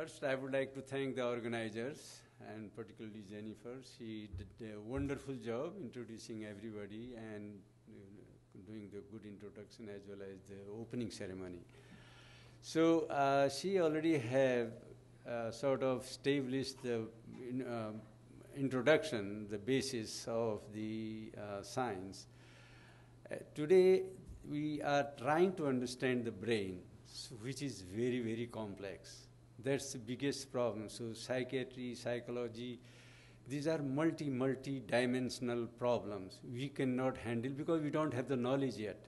First, I would like to thank the organizers and particularly Jennifer. She did a wonderful job introducing everybody and doing the good introduction as well as the opening ceremony. So she already have sort of established the introduction, the basis of the science. Today, we are trying to understand the brain, which is very, very complex. That's the biggest problem. So psychiatry, psychology, these are multi-dimensional problems. We cannot handle because we don't have the knowledge yet.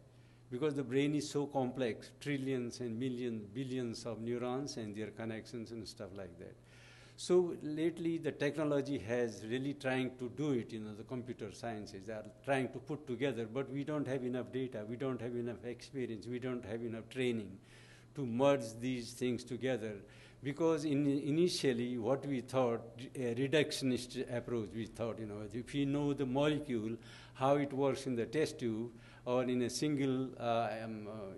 Because the brain is so complex, trillions and millions, billions of neurons and their connections and stuff like that. So lately, the technology has really trying to do it, the computer sciences are trying to put together, but we don't have enough data, we don't have enough experience, we don't have enough training to merge these things together. Because initially, what we thought, a reductionist approach, we thought, if we know the molecule, how it works in the test tube or in a single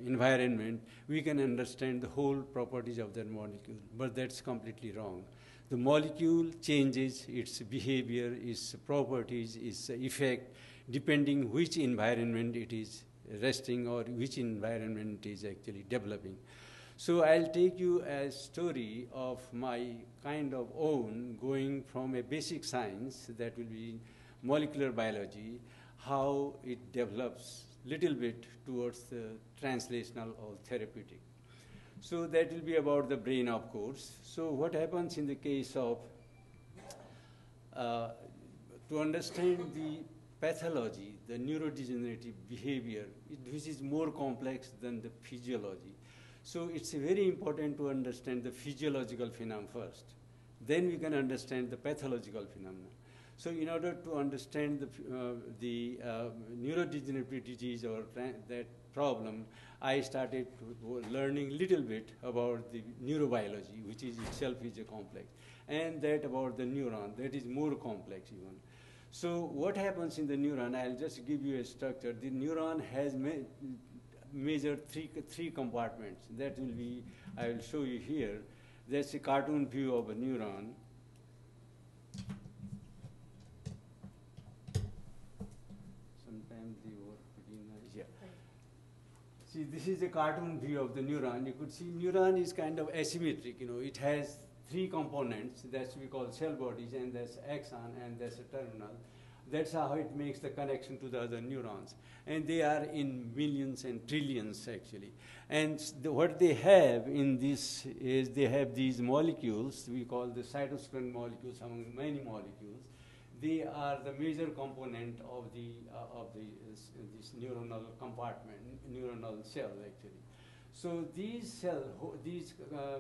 environment, we can understand the whole properties of that molecule. But that's completely wrong. The molecule changes its behavior, its properties, its effect, depending which environment it is resting or which environment it is actually developing. So I'll take you a story of my kind of own going from a basic science that will be molecular biology, how it develops little bit towards the translational or therapeutic. So that will be about the brain, of course. So what happens in the case of, to understand the pathology, the neurodegenerative behavior, which is more complex than the physiology. So it's very important to understand the physiological phenomenon first. Then we can understand the pathological phenomena. So in order to understand the neurodegenerative disease or that problem, I started learning little bit about the neurobiology, which is itself is a complex, and that about the neuron, that is more complex even. So what happens in the neuron, I'll just give you a structure. The neuron has major three compartments. That will be, I will show you here. That's a cartoon view of a neuron. Sometimes they work pretty nice. Yeah. See, this is a cartoon view of the neuron. You could see neuron is kind of asymmetric. It has three components. That's we call cell bodies, and that's axon, and that's a terminal. That's how it makes the connection to the other neurons. And they are in millions and trillions, actually. And what they have in this is they have these molecules, we call the cytoskeleton molecules among many molecules. They are the major component of this neuronal compartment, neuronal cell, actually. So these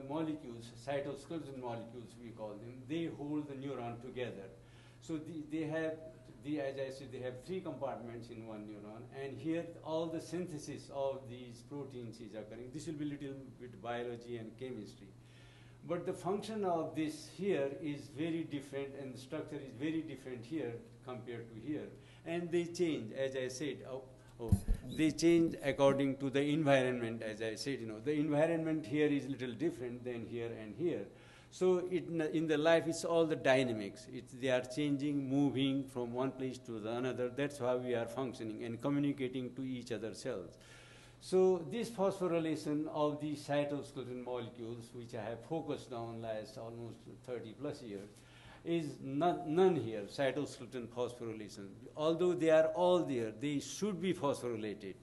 molecules, cytoskeleton molecules, we call them, they hold the neuron together. So they have, as I said, they have three compartments in one neuron, and here all the synthesis of these proteins is occurring. This will be a little bit biology and chemistry. But the function of this here is very different, and the structure is very different here compared to here. And they change, as I said, they change according to the environment, as I said. The environment here is a little different than here and here. So in the life, it's all the dynamics. They are changing, moving from one place to the another. That's how we are functioning and communicating to each other cells. So this phosphorylation of these cytoskeleton molecules, which I have focused on last almost 30 plus years, is none here, cytoskeleton phosphorylation. Although they are all there, they should be phosphorylated,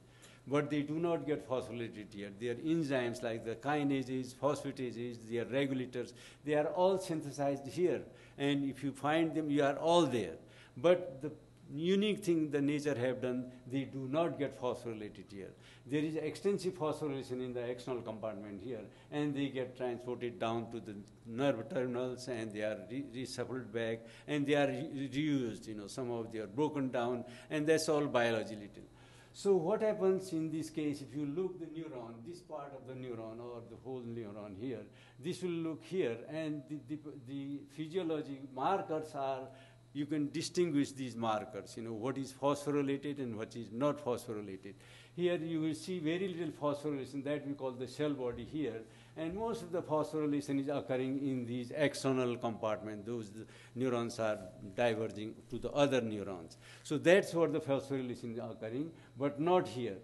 but they do not get phosphorylated here. They are enzymes like the kinases, phosphatases, they are regulators. They are all synthesized here. And if you find them, you are all there. But the unique thing the nature have done, they do not get phosphorylated here. There is extensive phosphorylation in the axonal compartment here, and they get transported down to the nerve terminals, and they are reshuffled back, and they are reused. Some of them are broken down, and that's all biology little. So what happens in this case, if you look the neuron, this part of the neuron or the whole neuron here, this will look here, and the physiologic markers are, you can distinguish these markers, what is phosphorylated and what is not phosphorylated. Here you will see very little phosphorylation, that we call the cell body here. And most of the phosphorylation is occurring in these axonal compartments. Those neurons are diverging to the other neurons. So that's what the phosphorylation is occurring, but not here.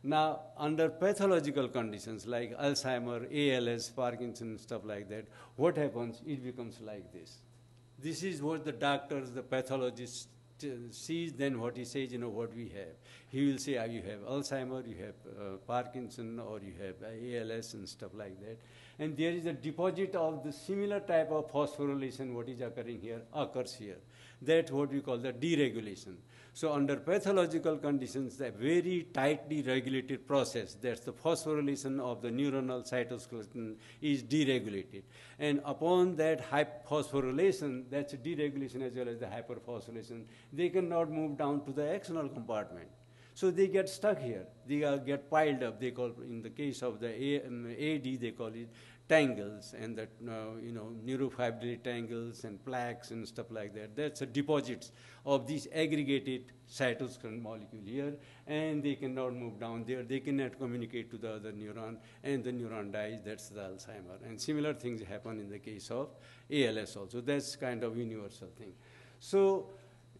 Now, under pathological conditions like Alzheimer, ALS, Parkinson, stuff like that, what happens? It becomes like this. This is what the doctors, the pathologists sees, then what he says, what we have. He will say, you have Alzheimer, you have Parkinson, or you have ALS and stuff like that. And there is a deposit of the similar type of phosphorylation, what is occurring here, occurs here. That's what we call the deregulation. So under pathological conditions, the very tightly regulated process, that's the phosphorylation of the neuronal cytoskeleton is deregulated. And upon that phosphorylation, that's a deregulation as well as the hyperphosphorylation, they cannot move down to the axonal compartment. So they get stuck here. They get piled up. They call, in the case of the AD, they call it tangles, and that neurofibrillary tangles and plaques and stuff like that. That's the deposits of these aggregated cytoskeleton molecule here, and they cannot move down there. They cannot communicate to the other neuron, and the neuron dies. That's the Alzheimer. And similar things happen in the case of ALS also. That's kind of universal thing. So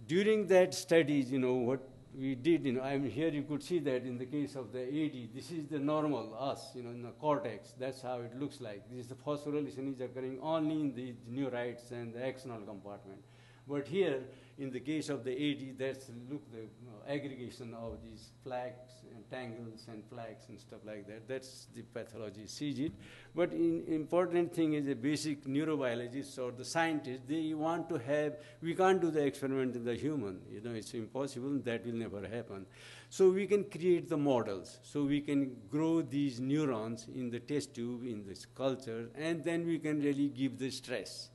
during that studies, what we did, here you could see that in the case of the AD, this is the normal, us, in the cortex. That's how it looks like. This is the phosphorylation is occurring only in the neurites and the axonal compartment. But here, in the case of the AD, that's the aggregation of these plaques and tangles and plaques and stuff like that. That's the pathology sees it. But important thing is a basic neurobiologist or the scientist, they want to have, we can't do the experiment in the human. It's impossible. That will never happen. So we can create the models. So we can grow these neurons in the test tube, in this culture, and then we can really give the stress.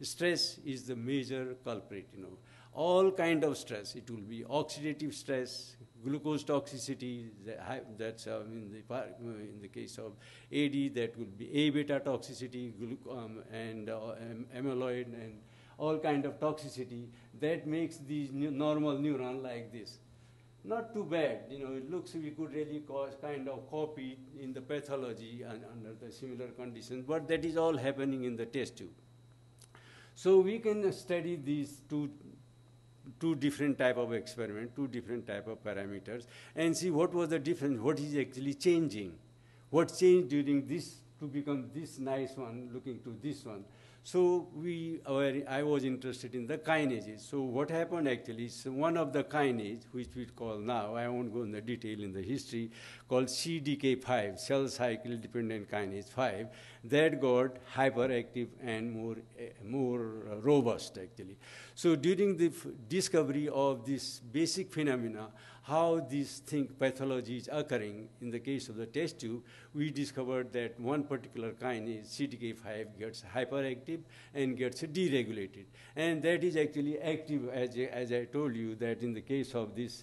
Stress is the major culprit, All kind of stress. It will be oxidative stress, glucose toxicity, that's in the case of AD, that will be A-beta toxicity, and amyloid, and all kind of toxicity that makes these normal neuron like this. Not too bad, it looks we could really kind of copy in the pathology and under the similar conditions, but that is all happening in the test tube. So we can study these two different type of experiment, two different type of parameters, and see what was the difference, what is actually changing, what changed during this to become this nice one, looking to this one. So I was interested in the kinases. So what happened actually is one of the kinase, which we call now, I won't go into the detail in the history, called CDK5, cell cycle dependent kinase 5, that got hyperactive and more robust actually. So during the discovery of this basic phenomena, how this pathology is occurring in the case of the test tube, we discovered that one particular kinase, CDK5, gets hyperactive and gets deregulated. And that is actually active, as I told you, that in the case of this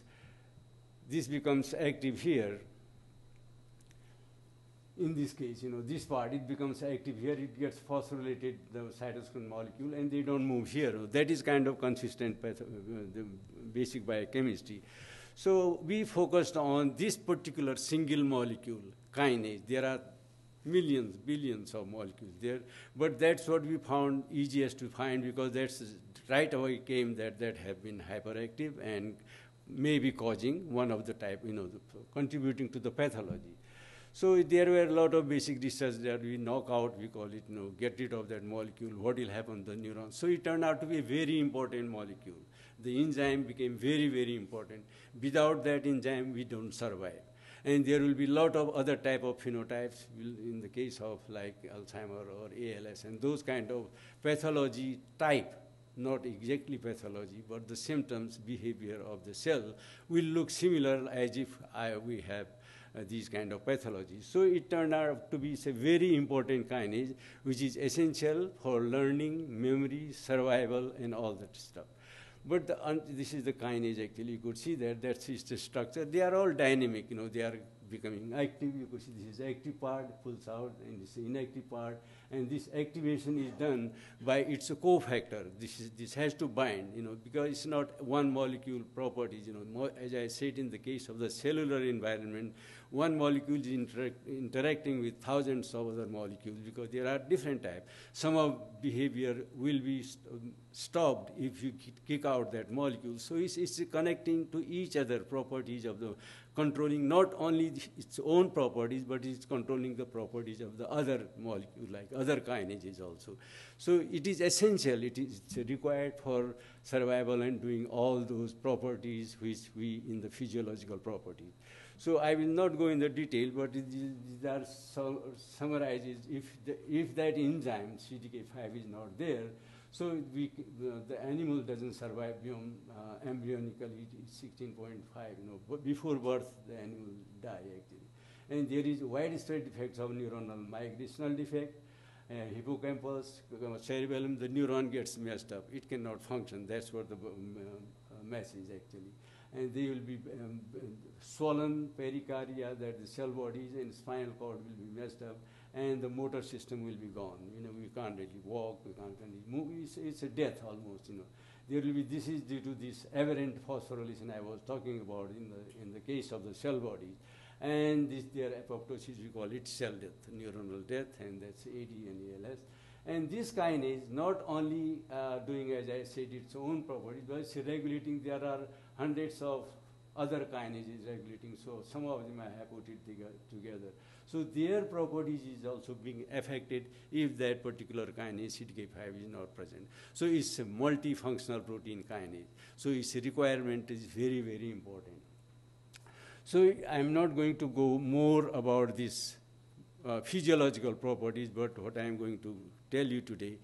becomes active here. In this case, this part, it becomes active here, it gets phosphorylated, the cytosine molecule, and they don't move here. That is kind of consistent the basic biochemistry. So we focused on this particular single molecule, kinase. There are millions, billions of molecules there, but that's what we found easiest to find because that's right away came that have been hyperactive and maybe causing one of the type, contributing to the pathology. So there were a lot of basic research that we knock out, we call it, get rid of that molecule, what will happen to the neurons. So it turned out to be a very important molecule. The enzyme became very, very important. Without that enzyme, we don't survive. And there will be a lot of other type of phenotypes in the case of like Alzheimer or ALS and those kind of pathology type, not exactly pathology, but the symptoms, behavior of the cell will look similar as if we have these kind of pathologies. So it turned out to be a very important kinase, which is essential for learning, memory, survival, and all that stuff. But this is the kinase actually. You could see that that's the structure. They are all dynamic. They are becoming active. You could see this is active part, pulls out, and this is inactive part. And this activation is done by its cofactor. This has to bind, because it's not one molecule properties. As I said, in the case of the cellular environment, one molecule is interacting with thousands of other molecules because there are different types. Some of behavior will be stopped if you kick out that molecule. So it's connecting to each other properties of the controlling not only its own properties, but it's controlling the properties of the other molecule, like other kinases also. So it is essential, it's required for survival and doing all those properties which we in the physiological properties. So I will not go in the detail, but these are summarizes if that enzyme CDK5 is not there, so the animal doesn't survive beyond embryonically 16.5. Before birth the animal die actually, and there is widespread defects of neuronal migrational defect, hippocampus, cerebellum. The neuron gets messed up; it cannot function. That's what the mess is actually. And they will be swollen pericardia, that the cell bodies and spinal cord will be messed up, and the motor system will be gone. We can't really walk, we can't really move. It's a death almost. There will be. This is due to this aberrant phosphorylation I was talking about in the case of the cell bodies, and their apoptosis, we call it cell death, neuronal death, and that's AD and ALS. And this kinase not only doing, as I said, its own properties, but it's regulating. There are hundreds of other kinases regulating, so some of them I have put it together. So their properties is also being affected if that particular kinase CDK5 is not present. So it's a multifunctional protein kinase. So its requirement is very, very important. So I'm not going to go more about this physiological properties, but what I'm going to tell you today,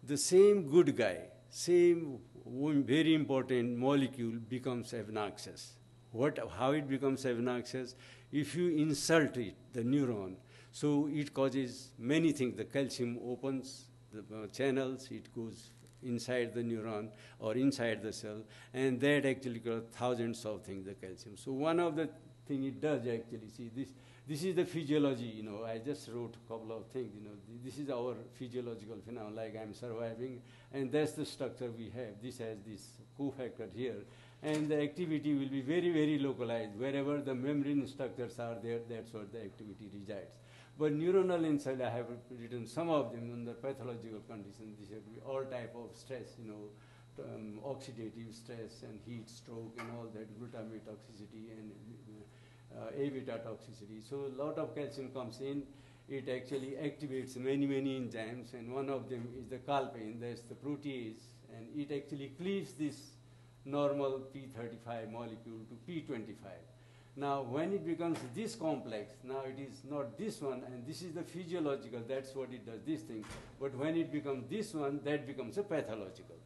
the same good guy, same very important molecule becomes obnoxious. How it becomes obnoxious? If you insult it, the neuron, so it causes many things. The calcium opens the channels, it goes inside the neuron or inside the cell, and that actually causes thousands of things, the calcium. So one of the things it does actually, see this is the physiology, I just wrote a couple of things, this is our physiological phenomenon, like I'm surviving, and that's the structure we have. This has this cofactor here, and the activity will be very, very localized. Wherever the membrane structures are there, that's where the activity resides. But neuronal inside, I have written some of them under pathological conditions. These have to be all type of stress, oxidative stress and heat stroke and all that, glutamate toxicity and A beta toxicity. So a lot of calcium comes in. It actually activates many, many enzymes, and one of them is the calpain, that's the protease, and it actually cleaves this normal P35 molecule to P25. Now, when it becomes this complex, now it is not this one, and this is the physiological, that's what it does, this thing. But when it becomes this one, that becomes a pathological.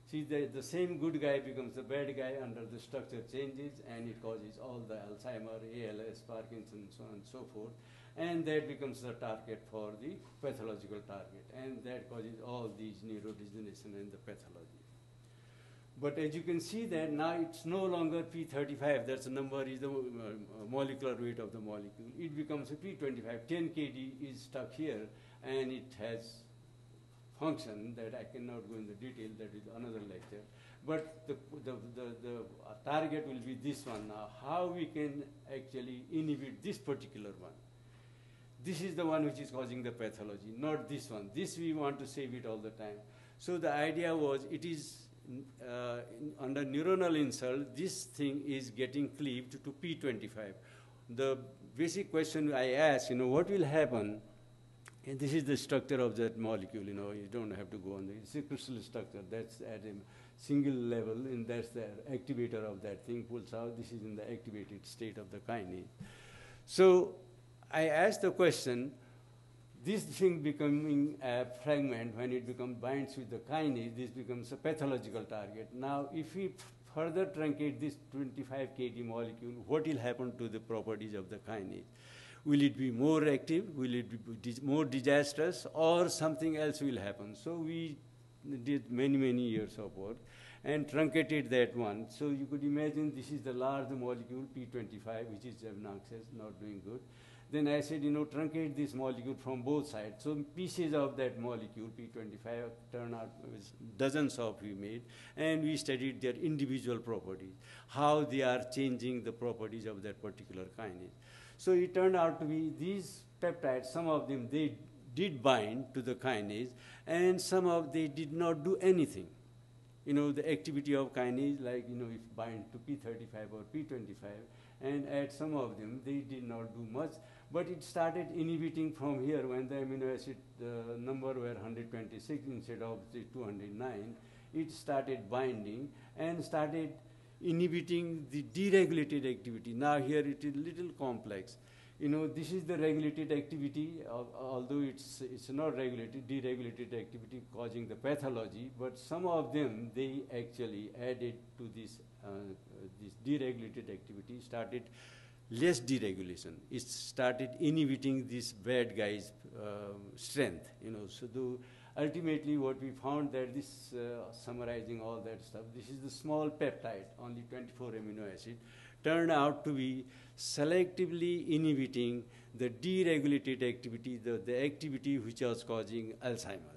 See, the same good guy becomes the bad guy under the structure changes, and it causes all the Alzheimer, ALS, Parkinson, so on and so forth. And that becomes the target for the pathological target. And that causes all these neurodegeneration and the pathology. But as you can see that now it's no longer P35, that's the number is the molecular weight of the molecule. It becomes a P25, 10 kD is stuck here, and it has function that I cannot go in the detail, that is another lecture. But the target will be this one. Now, how we can actually inhibit this particular one? This is the one which is causing the pathology, not this one. This we want to save it all the time. So the idea was it is under neuronal insult, this thing is getting cleaved to P25. The basic question I ask, what will happen? And this is the structure of that molecule, you don't have to go on it's a crystal structure, that's at a single level, and that's the activator of that thing, pulls out. This is in the activated state of the kinase. So I asked the question, this thing becoming a fragment, when it binds with the kinase, this becomes a pathological target. Now, if we further truncate this 25 kD molecule, what will happen to the properties of the kinase? Will it be more active? Will it be more disastrous? Or something else will happen? So we did many, many years of work. and truncated that one. So you could imagine this is the large molecule P25, which is obnoxious, not doing good. Then I said, truncate this molecule from both sides. So pieces of that molecule, P25, turned out dozens of we made, and we studied their individual properties, how they are changing the properties of that particular kinase. So it turned out to be these peptides, some of them, they did bind to the kinase, and some of they did not do anything. The activity of kinase, like, if bind to P35 or P25, and at some of them, they did not do much, but it started inhibiting from here when the amino acid number were 126 instead of the 209, it started binding and started inhibiting the deregulated activity. Now here it is little complex. This is the regulated activity, although it's not regulated, deregulated activity causing the pathology, but some of them, they actually added to this deregulated activity, started less deregulation. It started inhibiting this bad guy's strength, So ultimately what we found that this, summarizing all that stuff, this is the small peptide, only 24 amino acid, turned out to be selectively inhibiting the deregulated activity, the activity which was causing Alzheimer.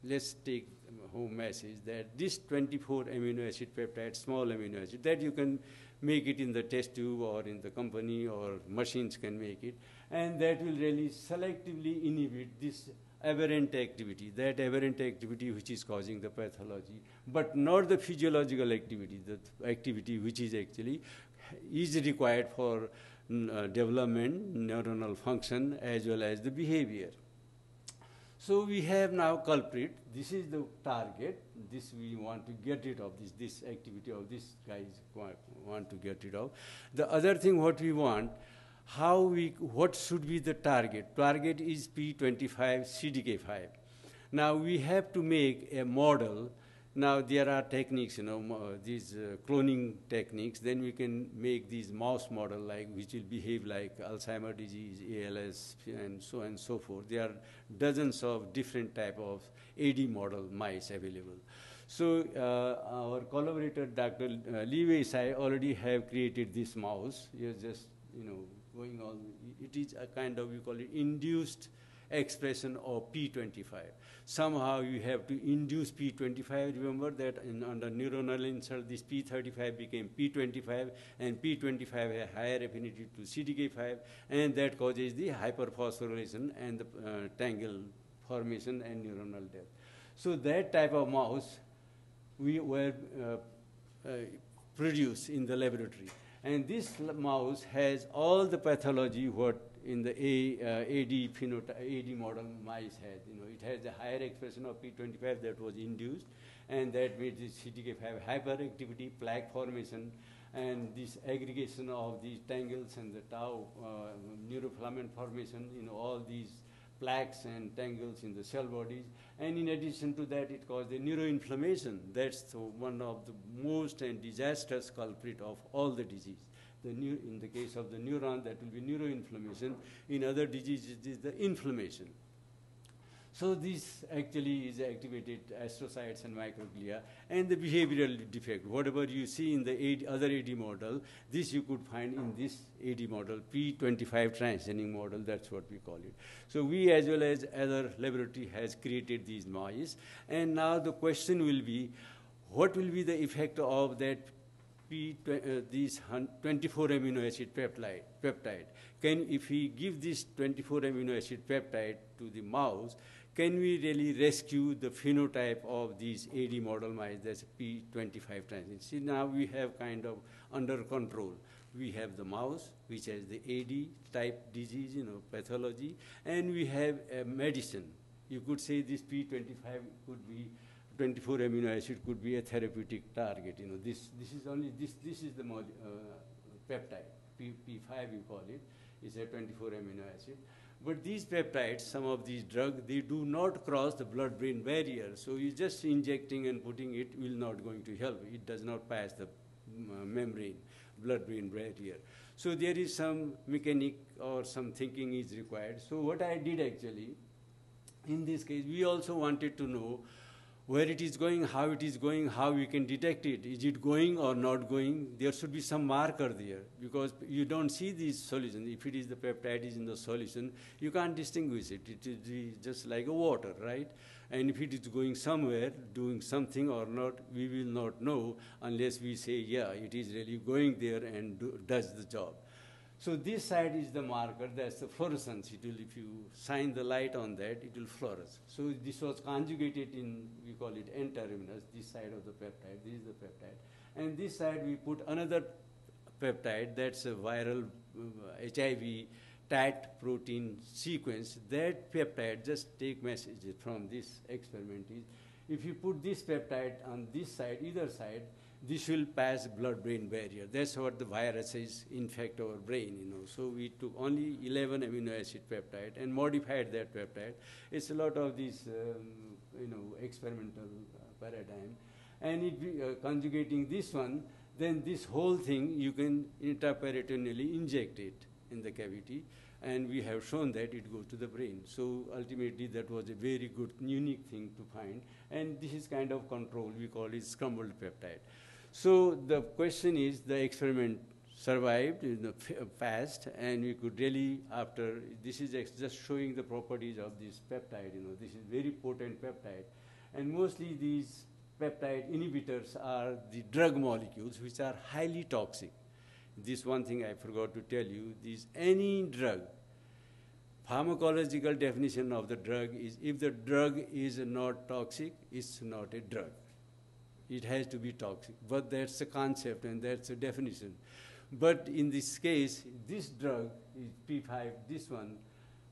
Let's take home message that this 24 amino acid peptide, small amino acid, that you can make it in the test tube or in the company or machines can make it, and that will really selectively inhibit this aberrant activity, that aberrant activity which is causing the pathology, but not the physiological activity, the activity which is actually is required for development, neuronal function, as well as the behavior. So we have now culprit. This is the target. This we want to get rid of, this activity of this guys want to get rid of. The other thing what we want, what should be the target? Target is P25 CDK5. Now we have to make a model. Now there are techniques, these cloning techniques. Then we can make these mouse model which will behave like Alzheimer's disease, ALS, and so forth. There are dozens of different type of AD model mice available. So our collaborator, Dr. Li Wei Sai, already have created this mouse. You're just, going on. It is a kind of, we call it induced expression of P25. Somehow you have to induce P25. Remember that under neuronal insult, this P35 became P25, and P25 has higher affinity to CDK5, and that causes the hyperphosphorylation and the tangle formation and neuronal death. So that type of mouse we were produced in the laboratory. And this mouse has all the pathology what in the AD phenotype, AD model mice has. It has a higher expression of P25 that was induced, and that made this CDK5 hyperactivity, plaque formation, and this aggregation of these tangles and the tau neurofilament formation, all these plaques and tangles in the cell bodies. And in addition to that, it caused a neuroinflammation. That's one of the most and disastrous culprit of all the disease. In the case of the neuron, that will be neuroinflammation. In other diseases, it is the inflammation. So this actually is activated astrocytes and microglia, and the behavioral defect. Whatever you see in the other AD model, this you could find in this AD model, P25 transgenic model, that's what we call it. So we, as well as other laboratory, has created these mice. And now the question will be, what will be the effect of that these 24 amino acid peptide? If we give this 24 amino acid peptide to the mouse, can we really rescue the phenotype of these AD model mice, that's P25 transgenic? See, now we have kind of under control. We have the mouse, which has the AD type disease, pathology, and we have a medicine. You could say this P25 could be 24 amino acid could be a therapeutic target. This is only this is the peptide P5 you call it. It's a 24 amino acid. But these peptides, some of these drugs, they do not cross the blood-brain barrier. So you just injecting and putting it will not going to help. It does not pass the membrane, blood-brain barrier. So there is some mechanic or some thinking is required. So what I did actually, in this case, we also wanted to know where it is going, how it is going, how we can detect it. Is it going or not going? There should be some marker there, because you don't see these solutions. If it is the peptide is in the solution, you can't distinguish it. It is just like a water, right? And if it is going somewhere, doing something or not, we will not know unless we say, yeah, it is really going there and does the job. So this side is the marker, that's the fluorescence. It will, if you shine the light on that, it will fluoresce. So this was conjugated in, we call it N-terminus, this side of the peptide, this is the peptide. And this side we put another peptide, that's a viral HIV TAT protein sequence. That peptide, just take messages from this experiment, is if you put this peptide on this side, either side, this will pass blood-brain barrier. That's what the viruses infect our brain, you know. So we took only 11 amino acid peptide and modified that peptide. It's a lot of this, you know, experimental paradigm. And it conjugating this one, then this whole thing you can intraperitoneally inject it in the cavity, and we have shown that it goes to the brain. So ultimately that was a very good, unique thing to find, and this is kind of control. We call it scrambled peptide. So the question is, the experiment survived, you know, passed, and we could really, after, this is just showing the properties of this peptide, you know, this is very potent peptide. And mostly these peptide inhibitors are the drug molecules which are highly toxic. This one thing I forgot to tell you, this any drug, pharmacological definition of the drug is, if the drug is not toxic, it's not a drug. It has to be toxic, but that's the concept and that's the definition. But in this case, this drug is P5, this one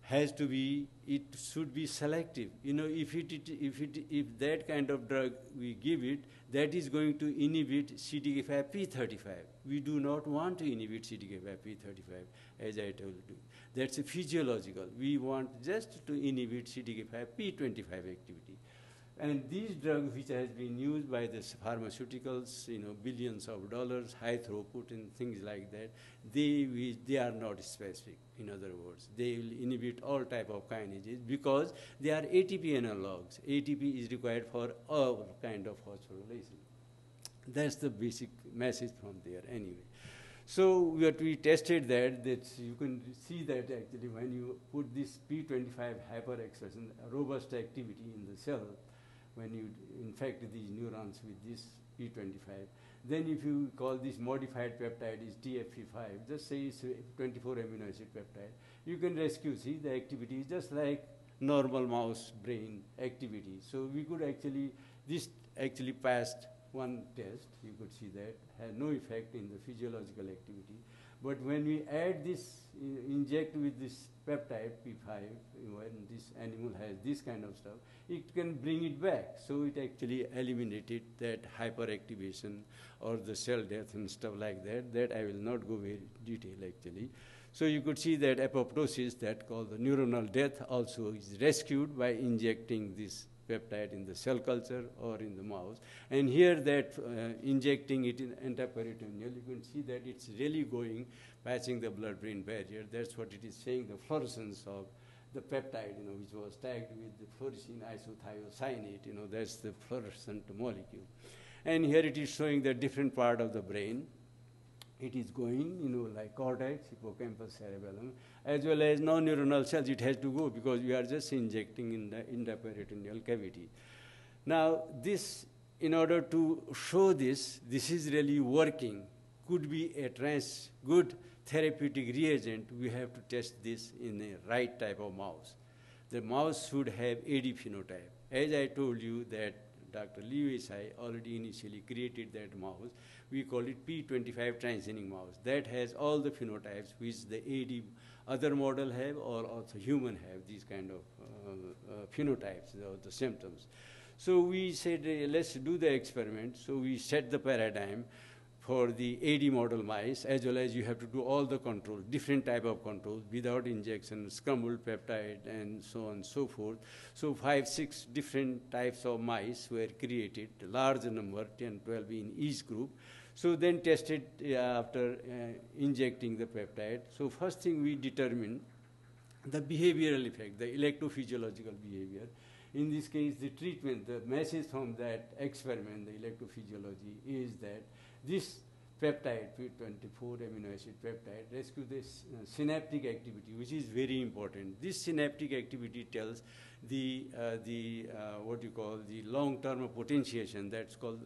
has to be, it should be selective. You know, if that kind of drug we give it, that is going to inhibit CDK5P35. We do not want to inhibit CDK5P35, as I told you. That's a physiological. We want just to inhibit CDK5P25 activity. And these drugs, which has been used by the pharmaceuticals, you know, billions of dollars, high throughput and things like that, they are not specific. In other words, they will inhibit all type of kinases because they are ATP analogs. ATP is required for all kind of phosphorylation. That's the basic message from there anyway. So we tested that you can see that actually when you put this P25 hyperexpression, robust activity in the cell, when you infect these neurons with this P25, then if you call this modified peptide is TFP5, just say it's 24 amino acid peptide, you can rescue, see the activity is just like normal mouse brain activity. So we could actually, this actually passed one test, you could see that, had no effect in the physiological activity. But when we add this, inject with this peptide, P5, when this animal has this kind of stuff, it can bring it back. So it actually eliminated that hyperactivation or the cell death and stuff like that. That I will not go very detail actually. So you could see that apoptosis, that called the neuronal death, also is rescued by injecting this peptide in the cell culture or in the mouse. And here that injecting it in intraperitoneal, you can see that it's really going, patching the blood-brain barrier. That's what it is saying, the fluorescence of the peptide, you know, which was tagged with the fluorescein isothiocyanate, you know, that's the fluorescent molecule. And here it is showing the different part of the brain. It is going, you know, like cortex, hippocampus, cerebellum, as well as non-neuronal cells. It has to go because we are just injecting in the intraperitoneal cavity. Now, this, in order to show this is really working, could be a good therapeutic reagent, we have to test this in a right type of mouse. The mouse should have AD phenotype. As I told you that Dr. Liu Isai already initially created that mouse. We call it P25 transgenic mouse. That has all the phenotypes which the AD other model have or also human have, these kind of phenotypes or the symptoms. So we said, let's do the experiment. So we set the paradigm for the AD model mice, as well as you have to do all the controls, different type of controls, without injection, scrambled peptide, and so on and so forth. So 5, 6 different types of mice were created, a large number, 10, 12 in each group. So then tested after injecting the peptide. So first thing we determined the behavioral effect, the electrophysiological behavior. In this case, the treatment, the message from that experiment, the electrophysiology, is that this peptide, P24 amino acid peptide, rescue this synaptic activity, which is very important. This synaptic activity tells the what you call the long-term potentiation, that's called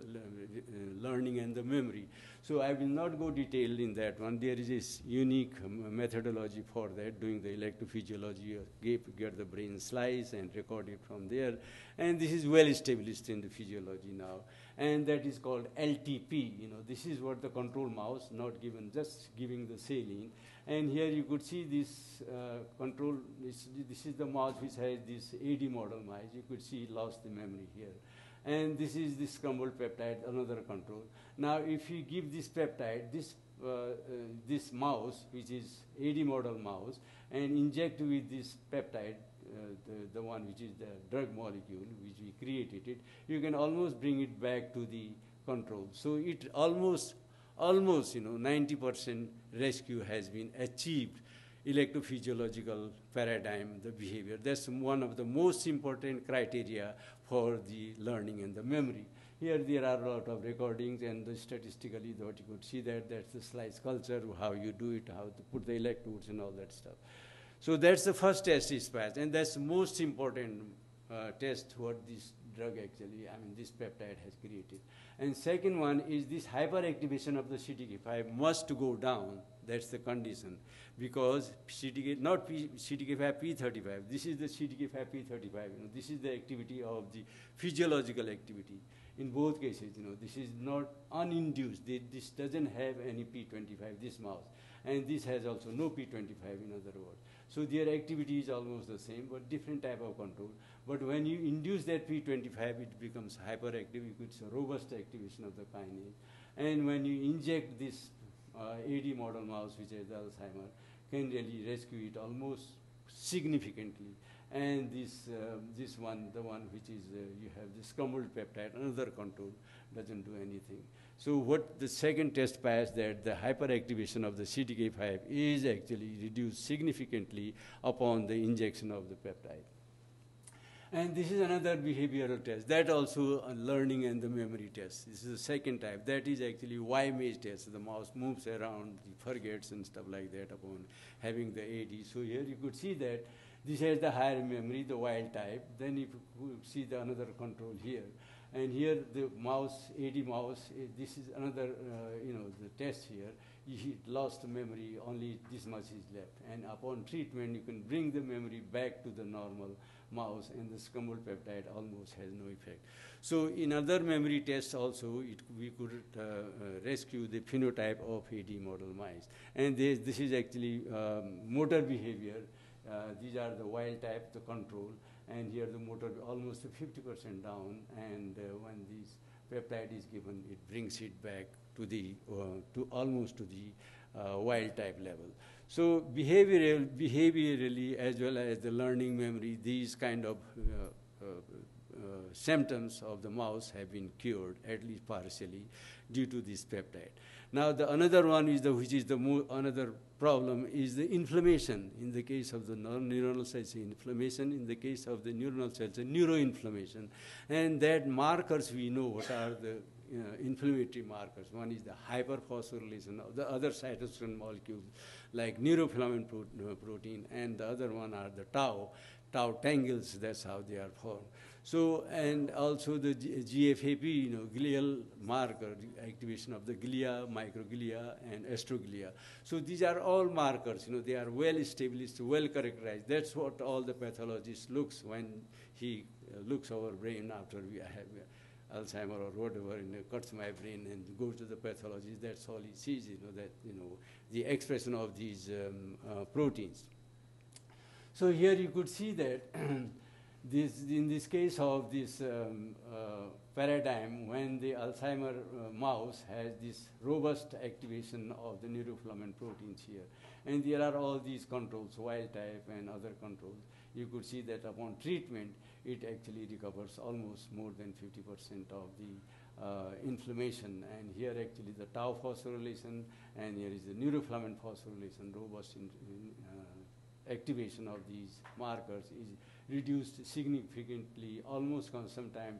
learning and the memory. So I will not go detailed in that one. There is this unique methodology for that, doing the electrophysiology, get the brain slice and record it from there. And this is well established in the physiology now. And that is called LTP. You know, this is what the control mouse, not given, just giving the saline. And here you could see this control, this is the mouse which has this AD model mice. You could see it lost the memory here. And this is this scrambled peptide, another control. Now, if you give this peptide, this mouse, which is AD model mouse, and inject with this peptide, the one which is the drug molecule, which we created it, you can almost bring it back to the control. So it almost, 90% rescue has been achieved. Electrophysiological paradigm, the behavior. That's one of the most important criteria for the learning and the memory. Here there are a lot of recordings, and statistically what you could see that's the slice culture, how you do it, how to put the electrodes and all that stuff. So that's the first test is passed, and that's the most important test what this drug actually, this peptide has created. And second one is this hyperactivation of the CTK5 must go down. That's the condition, because CTK5 P35, this is the CTK5 P35, this is the activity of the physiological activity. In both cases, this is not uninduced. This doesn't have any P25, this mouse. And this has also no P25, in other words. So their activity is almost the same, but different type of control. But when you induce that P25, it becomes hyperactive. It's a robust activation of the kinase. And when you inject this AD model mouse, which is Alzheimer, can really rescue it almost significantly. And this one, the one which is, you have this scrambled peptide, another control, doesn't do anything. So what the second test passed, that the hyperactivation of the CTK5 is actually reduced significantly upon the injection of the peptide. And this is another behavioral test. That also a learning and the memory test. This is the second type. That is actually Y-maze test. The mouse moves around, forgets and stuff like that upon having the AD. So here you could see that this has the higher memory, the wild type. Then if you see the another control here. And here the mouse, AD mouse, this is another, the test here. He lost memory, only this much is left. And upon treatment, you can bring the memory back to the normal mouse, and the scrambled peptide almost has no effect. So in other memory tests also, we could rescue the phenotype of AD model mice. And this is actually motor behavior. These are the wild type, the control, and here the motor almost 50% down, and when this peptide is given, it brings it back to the almost to the wild type level. So behaviorally as well as the learning memory, these kind of symptoms of the mouse have been cured, at least partially, due to this peptide. Now the another one is another problem is the inflammation. In the case of the neuronal cells, inflammation. In the case of the neuronal cells, neuroinflammation. And that markers we know what are the inflammatory markers. One is the hyperphosphorylation of the other cytosine molecules like neurofilament protein, and the other one are the tau tangles. That's how they are formed. So, and also the GFAP, glial marker, activation of the glia, microglia, and astroglia. So these are all markers, they are well established, well characterized. That's what all the pathologist looks when he looks our brain after we have Alzheimer or whatever, cuts my brain and goes to the pathologist. That's all he sees, the expression of these proteins. So here you could see that in this case of this paradigm, when the Alzheimer mouse has this robust activation of the neurofilament proteins here, and there are all these controls, wild type and other controls, you could see that upon treatment, it actually recovers almost more than 50% of the inflammation. And here actually the tau phosphorylation, and here is the neurofilament phosphorylation, robust activation of these markers is reduced significantly, almost sometime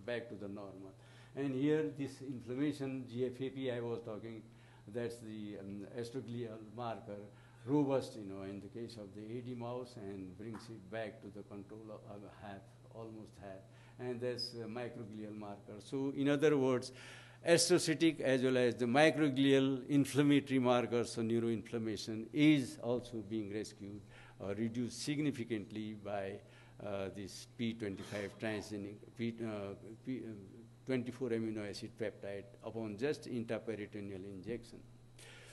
back to the normal. And here this inflammation, GFAP I was talking, that's the astroglial marker, robust, in the case of the AD mouse, and brings it back to the control of half, almost half. And that's a microglial marker. So in other words, astrocytic as well as the microglial inflammatory markers of neuroinflammation is also being rescued or reduced significantly by this P25 transgenic 24 amino acid peptide upon just intraperitoneal injection.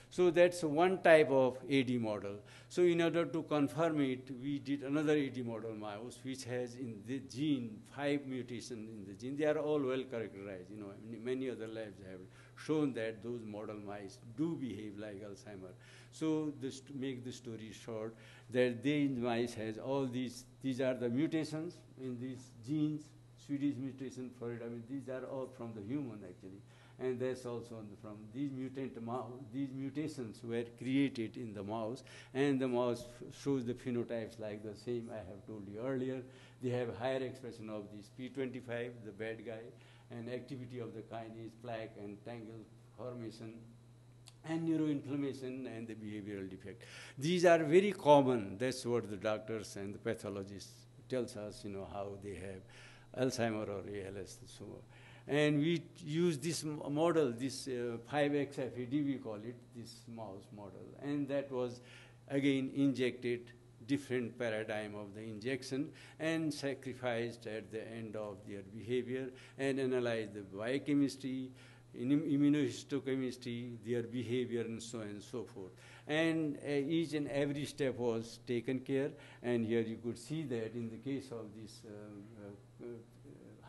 So that's one type of AD model. So in order to confirm it, we did another AD model mouse, which has in the gene 5 mutations in the gene. They are all well characterized. Many other labs have shown that those model mice do behave like Alzheimer. So this, to make the story short, that these mice has all these are the mutations in these genes, Swedish mutation, Florida. These are all from the human actually. And that's also from these these mutations were created in the mouse, and the mouse shows the phenotypes like the same I have told you earlier. They have higher expression of this P25, the bad guy, and activity of the kinase, plaque, and tangle formation, and neuroinflammation and the behavioral defect. These are very common. That's what the doctors and the pathologists tells us, how they have Alzheimer or ALS and so on. And we use this model, this 5XFAD we call it, this mouse model. And that was, again, injected, different paradigm of the injection, and sacrificed at the end of their behavior, and analyzed the biochemistry, immunohistochemistry, their behavior, and so on and so forth. And each and every step was taken care. And here you could see that in the case of this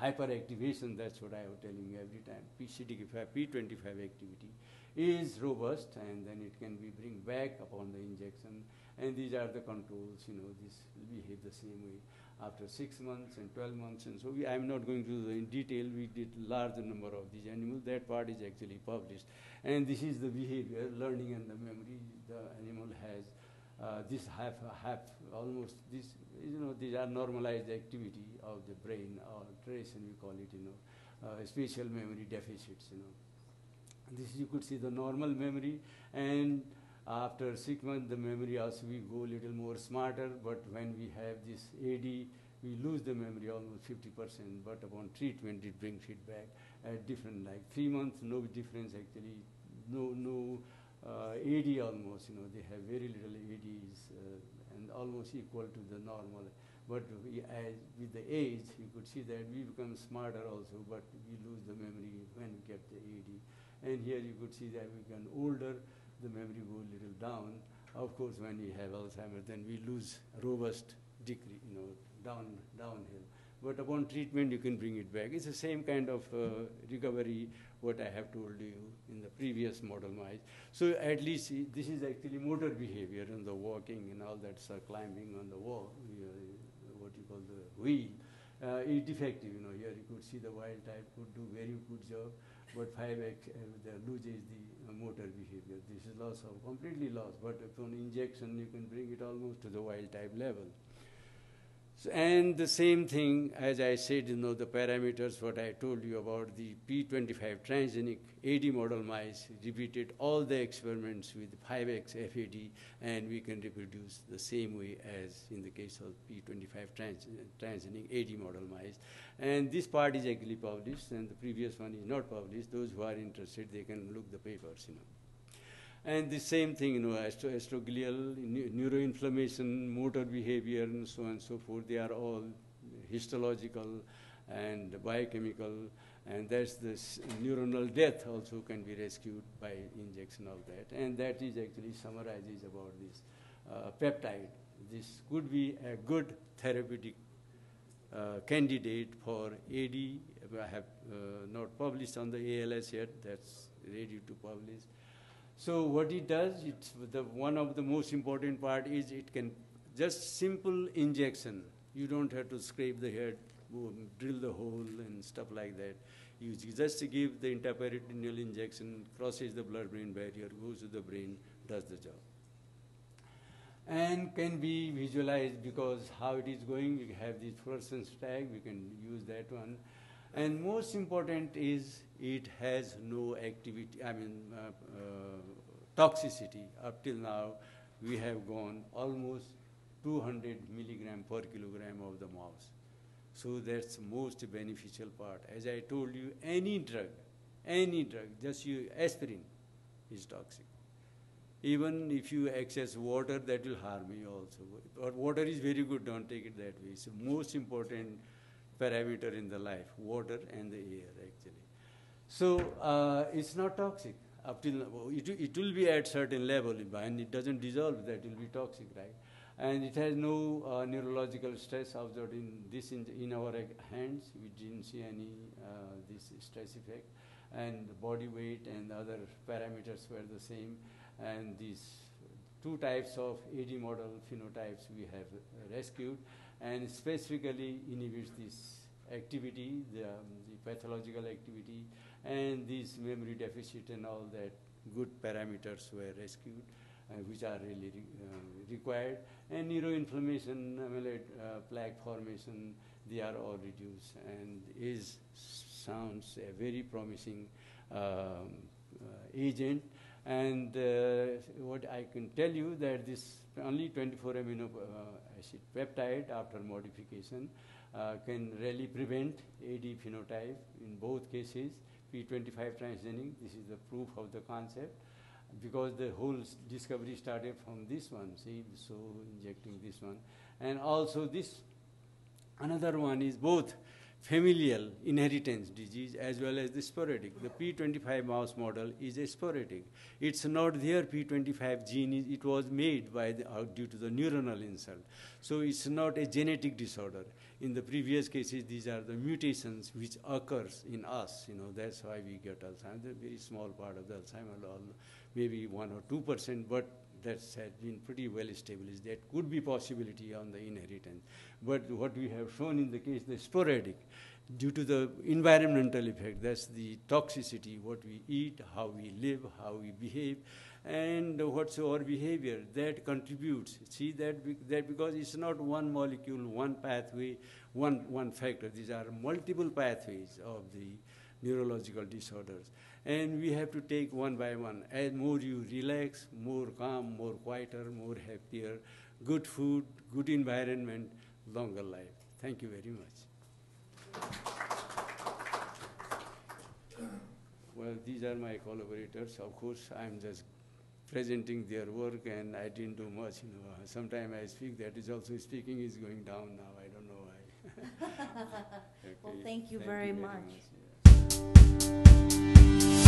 hyperactivation, that's what I was telling you every time, P25 activity is robust, and then it can be bring back upon the injection. And these are the controls, this will behave the same way after 6 months and 12 months. And so I'm not going to in detail. We did large number of these animals. That part is actually published. And this is the behavior, learning and the memory. The animal has this almost this, these are normalized activity of the brain, or tracing we call it, spatial memory deficits, This you could see the normal memory, and after 6 months the memory also we go a little more smarter, but when we have this AD, we lose the memory almost 50%, but upon treatment it brings it back at different, like 3 months, no difference actually, no AD almost, they have very little ADs and almost equal to the normal. But as with the age, you could see that we become smarter also, but we lose the memory when we get the AD. And here you could see that we become older, the memory goes a little down. Of course, when we have Alzheimer's, then we lose robust decrease, downhill. But upon treatment, you can bring it back. It's the same kind of recovery what I have told you in the previous model mice. So at least this is actually motor behavior and the walking and all that, climbing on the wall, what you call the wheel, is defective. Here you could see the wild type could do very good job, but 5X loses the motor behavior. This is completely lost, but upon injection, you can bring it almost to the wild type level. So, and the same thing, as I said, the parameters, what I told you about the P25 transgenic AD model mice, repeated all the experiments with 5X FAD, and we can reproduce the same way as in the case of P25 transgenic AD model mice. And this part is actually published, and the previous one is not published. Those who are interested, they can look the papers, And the same thing, astroglial, neuroinflammation, motor behavior, and so on and so forth, they are all histological and biochemical, and that's this neuronal death also can be rescued by injection of that. And that is actually summarizes about this peptide. This could be a good therapeutic candidate for AD. I have not published on the ALS yet. That's ready to publish. So what it does, one of the most important part is it can just simple injection. You don't have to scrape the head, drill the hole and stuff like that. You just give the intraperitoneal injection, crosses the blood-brain barrier, goes to the brain, does the job. and can be visualized because how it is going. We have this fluorescence tag, we can use that one. And most important is it has no activity, toxicity. Up till now, we have gone almost 200 milligram per kilogram of the mouse. So that's most beneficial part. As I told you, any drug, just you aspirin is toxic. Even if you access water, that will harm you also. But water is very good, don't take it that way. It's the most important parameter in the life, water and the air actually. So it's not toxic. Up till now, it will be at certain level, and it doesn't dissolve, that will be toxic, right? And it has no neurological stress observed in our hands. We didn't see any this stress effect, and the body weight and other parameters were the same. And these two types of AD model phenotypes we have rescued, and specifically inhibits this activity, the pathological activity, and this memory deficit and all that good parameters were rescued, which are really required. And neuroinflammation, amyloid plaque formation, they are all reduced, and sounds a very promising agent. And what I can tell you that this only 24 amino acid peptide after modification can really prevent AD phenotype in both cases. P25 transgenic, this is the proof of the concept, because the whole discovery started from this one, see, so injecting this one. And also this, another one is both familial inheritance disease as well as the sporadic. The P25 mouse model is a sporadic. It's not their P25 gene, it was made by due to the neuronal insult. So it's not a genetic disorder. In the previous cases, these are the mutations which occurs in us. That's why we get Alzheimer's. A very small part of the Alzheimer's, maybe 1 or 2%, but that has been pretty well established. That could be possibility on the inheritance. But what we have shown in the case, the sporadic, due to the environmental effect, that's the toxicity, what we eat, how we live, how we behave, and what's our behavior, that contributes. See that because it's not one molecule, one pathway, one factor. These are multiple pathways of the neurological disorders. And we have to take one by one. As more you relax, more calm, more quieter, more happier, good food, good environment, longer life. Thank you very much. Well, these are my collaborators. Of course, I'm just presenting their work, and I didn't do much. Sometimes I speak, that is also speaking is going down now. I don't know why. Okay. Well, thank you very much. Yeah.